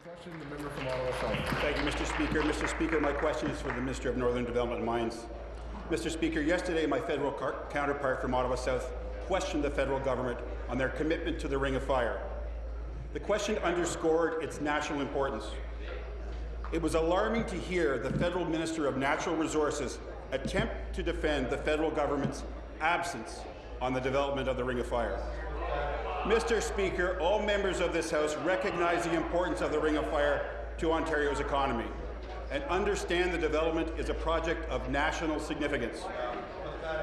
Question, the member from Ottawa South. Thank you, Mr. Speaker. Mr. Speaker, my question is for the Minister of Northern Development and Mines. Mr. Speaker, yesterday my federal counterpart from Ottawa South questioned the federal government on their commitment to the Ring of Fire. The question underscored its national importance. It was alarming to hear the Federal Minister of Natural Resources attempt to defend the federal government's absence on the development of the Ring of Fire. Mr. Speaker, all members of this House recognize the importance of the Ring of Fire to Ontario's economy and understand the development is a project of national significance.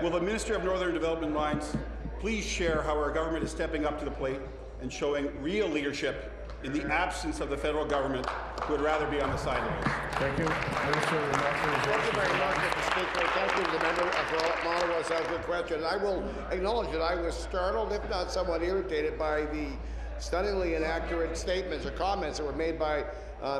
Will the Minister of Northern Development and Mines please share how our government is stepping up to the plate and showing real leadership in the absence of the federal government who would rather be on the sidelines? Thank you. Minister of Natural Resources. Thank you very much, Mr. Speaker. Thank you to the member for Ottawa South for the question. I will acknowledge that I was startled, if not somewhat irritated, by the stunningly inaccurate statements or comments that were made by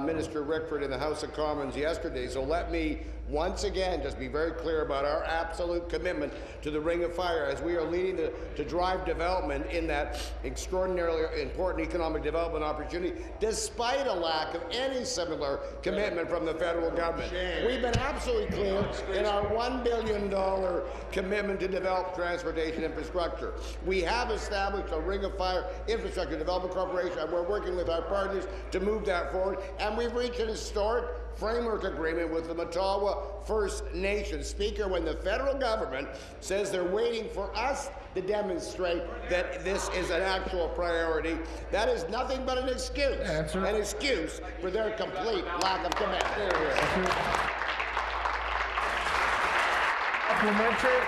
Minister Rickford in the House of Commons yesterday. So let me once again just be very clear about our absolute commitment to the Ring of Fire as we are leading to drive development in that extraordinarily important economic development opportunity, despite a lack of any similar commitment from the federal government. We've been absolutely clear in our $1 billion commitment to develop transportation infrastructure. We have established a Ring of Fire Infrastructure Development Corporation, and we're working with our partners to move that forward, and we've reached an historic framework agreement with the Ottawa First Nations. Speaker, when the federal government says they're waiting for us to demonstrate that this is an actual priority, that is nothing but an excuse. An excuse for their complete lack of commitment. Supplementary.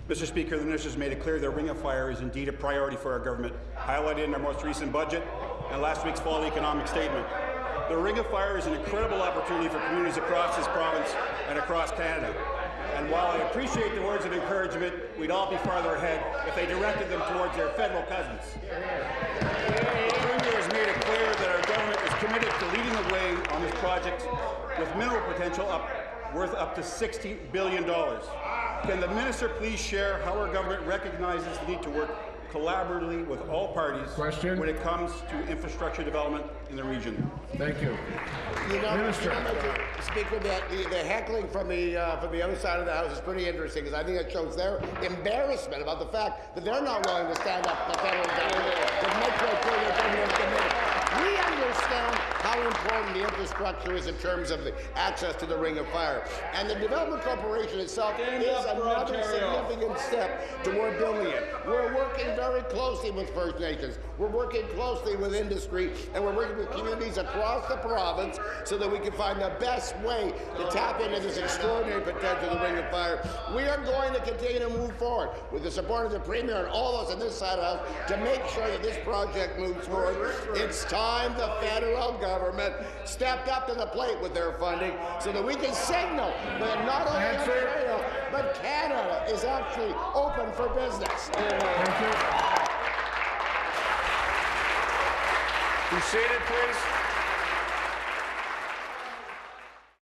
Mr. Speaker, the Minister has made it clear that Ring of Fire is indeed a priority for our government, highlighted in our most recent budget and last week's fall economic statement. The Ring of Fire is an incredible opportunity for communities across this province and across Canada. And while I appreciate the words of encouragement, we'd all be farther ahead if they directed them towards their federal cousins. The Premier has made it clear that our government is committed to leading the way on this project with mineral potential worth up to $60 billion. Can the Minister please share how our government recognizes the need to work collaboratively with all parties when it comes to infrastructure development in the region? Thank you. Minister. Mr. Speaker, the heckling from the other side of the House is pretty interesting, because I think it shows their embarrassment about the fact that they're not willing to stand up to the federal government to make sure they're committed. We understand how important the infrastructure is in terms of the access to the Ring of Fire. And the Development Corporation itself is another significant step toward building it. We're working very closely with First Nations. We're working closely with industry, and we're working with communities across the province so that we can find the best way to tap into this extraordinary potential of the Ring of Fire. We are going to continue to move forward with the support of the Premier and all of us on this side of the House to make sure that this project moves forward. It's time the federal government stepped up to the plate with their funding so that we can signal that not only Ontario, but Canada is actually open for business. Thank you. Be seated, please.